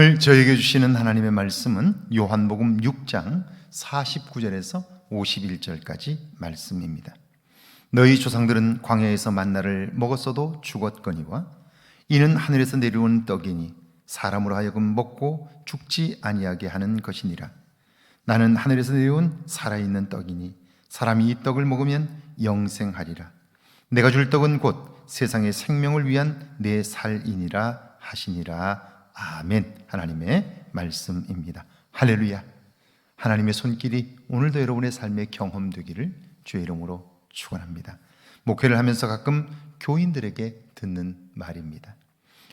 오늘 저에게 주시는 하나님의 말씀은 요한복음 6장 49절에서 51절까지 말씀입니다. 너희 조상들은 광야에서 만나를 먹었어도 죽었거니와 이는 하늘에서 내려온 떡이니 사람으로 하여금 먹고 죽지 아니하게 하는 것이니라. 나는 하늘에서 내려온 살아있는 떡이니 사람이 이 떡을 먹으면 영생하리라. 내가 줄 떡은 곧 세상의 생명을 위한 내 살이니라 하시니라. 아멘. 하나님의 말씀입니다. 할렐루야. 하나님의 손길이 오늘도 여러분의 삶에 경험되기를 주의 이름으로 축원합니다. 목회를 하면서 가끔 교인들에게 듣는 말입니다.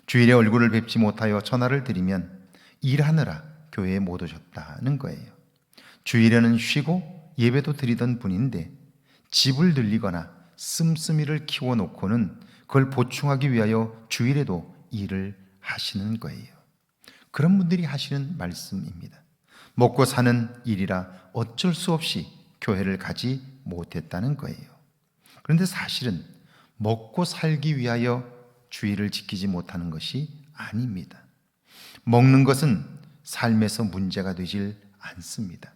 주일에 얼굴을 뵙지 못하여 전화를 드리면 일하느라 교회에 못 오셨다는 거예요. 주일에는 쉬고 예배도 드리던 분인데 집을 늘리거나 씀씀이를 키워놓고는 그걸 보충하기 위하여 주일에도 일을 하시는 거예요. 그런 분들이 하시는 말씀입니다. 먹고 사는 일이라 어쩔 수 없이 교회를 가지 못했다는 거예요. 그런데 사실은 먹고 살기 위하여 주일을 지키지 못하는 것이 아닙니다. 먹는 것은 삶에서 문제가 되질 않습니다.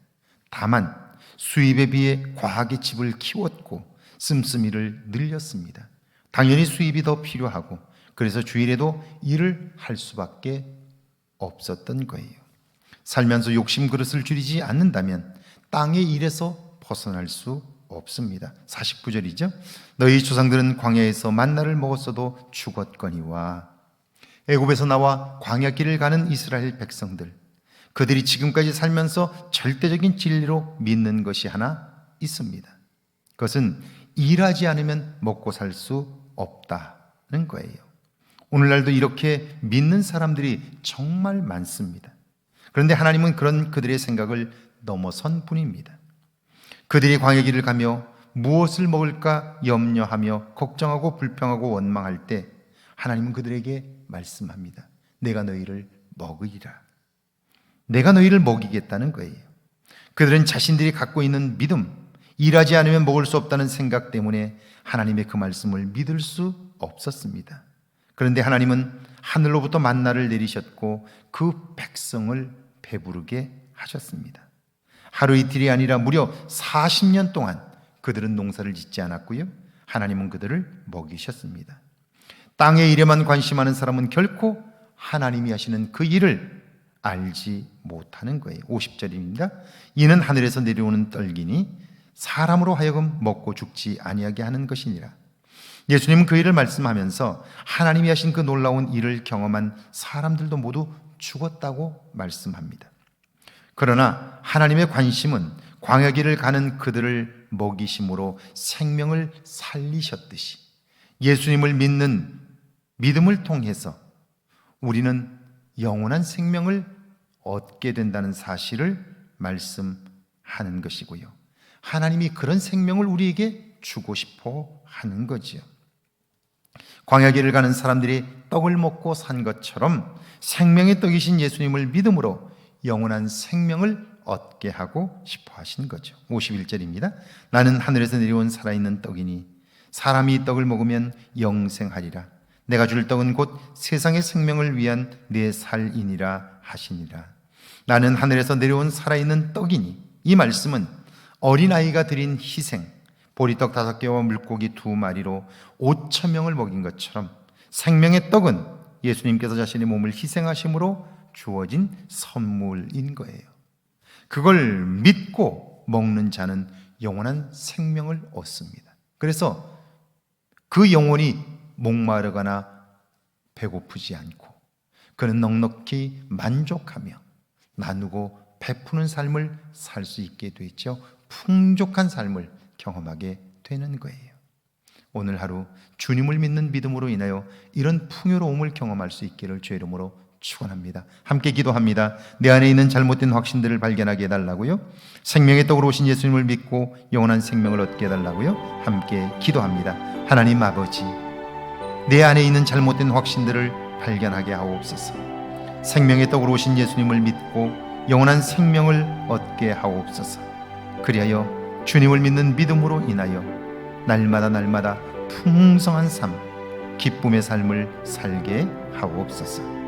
다만 수입에 비해 과하게 집을 키웠고 씀씀이를 늘렸습니다. 당연히 수입이 더 필요하고 그래서 주일에도 일을 할 수밖에 없었던 거예요. 살면서 욕심 그릇을 줄이지 않는다면 땅의 일에서 벗어날 수 없습니다. 49절이죠. 너희 조상들은 광야에서 만나를 먹었어도 죽었거니와. 애굽에서 나와 광야길을 가는 이스라엘 백성들, 그들이 지금까지 살면서 절대적인 진리로 믿는 것이 하나 있습니다. 그것은 일하지 않으면 먹고 살 수 없다는 거예요. 오늘날도 이렇게 믿는 사람들이 정말 많습니다. 그런데 하나님은 그런 그들의 생각을 넘어선 분입니다. 그들이 광야길을 가며 무엇을 먹을까 염려하며 걱정하고 불평하고 원망할 때 하나님은 그들에게 말씀합니다. 내가 너희를 먹으리라. 내가 너희를 먹이겠다는 거예요. 그들은 자신들이 갖고 있는 믿음, 일하지 않으면 먹을 수 없다는 생각 때문에 하나님의 그 말씀을 믿을 수 없었습니다. 그런데 하나님은 하늘로부터 만나를 내리셨고 그 백성을 배부르게 하셨습니다. 하루 이틀이 아니라 무려 40년 동안 그들은 농사를 짓지 않았고요. 하나님은 그들을 먹이셨습니다. 땅의 일에만 관심하는 사람은 결코 하나님이 하시는 그 일을 알지 못하는 거예요. 50절입니다. 이는 하늘에서 내려오는 떡이니 사람으로 하여금 먹고 죽지 아니하게 하는 것이니라. 예수님은 그 일을 말씀하면서 하나님이 하신 그 놀라운 일을 경험한 사람들도 모두 죽었다고 말씀합니다. 그러나 하나님의 관심은 광야길을 가는 그들을 먹이심으로 생명을 살리셨듯이 예수님을 믿는 믿음을 통해서 우리는 영원한 생명을 얻게 된다는 사실을 말씀하는 것이고요. 하나님이 그런 생명을 우리에게 주고 싶어 하는 거지요. 광야길을 가는 사람들이 떡을 먹고 산 것처럼 생명의 떡이신 예수님을 믿음으로 영원한 생명을 얻게 하고 싶어 하신 거죠. 51절입니다. 나는 하늘에서 내려온 살아있는 떡이니 사람이 이 떡을 먹으면 영생하리라. 내가 줄 떡은 곧 세상의 생명을 위한 내 살이니라 하시니라. 나는 하늘에서 내려온 살아있는 떡이니, 이 말씀은 어린아이가 드린 희생, 보리떡 5개와 물고기 2마리로 5,000명을 먹인 것처럼 생명의 떡은 예수님께서 자신의 몸을 희생하심으로 주어진 선물인 거예요. 그걸 믿고 먹는 자는 영원한 생명을 얻습니다. 그래서 그 영혼이 목마르거나 배고프지 않고 그는 넉넉히 만족하며 나누고 베푸는 삶을 살 수 있게 되죠. 풍족한 삶을 경험하게 되는 거예요. 오늘 하루 주님을 믿는 믿음으로 인하여 이런 풍요로움을 경험할 수 있기를 주의 이름으로 축원합니다. 함께 기도합니다. 내 안에 있는 잘못된 확신들을 발견하게 해달라고요. 생명의 떡으로 오신 예수님을 믿고 영원한 생명을 얻게 해달라고요. 함께 기도합니다. 하나님 아버지, 내 안에 있는 잘못된 확신들을 발견하게 하옵소서. 생명의 떡으로 오신 예수님을 믿고 영원한 생명을 얻게 하옵소서. 그리하여 주님을 믿는 믿음으로 인하여 날마다 풍성한 삶, 기쁨의 삶을 살게 하옵소서.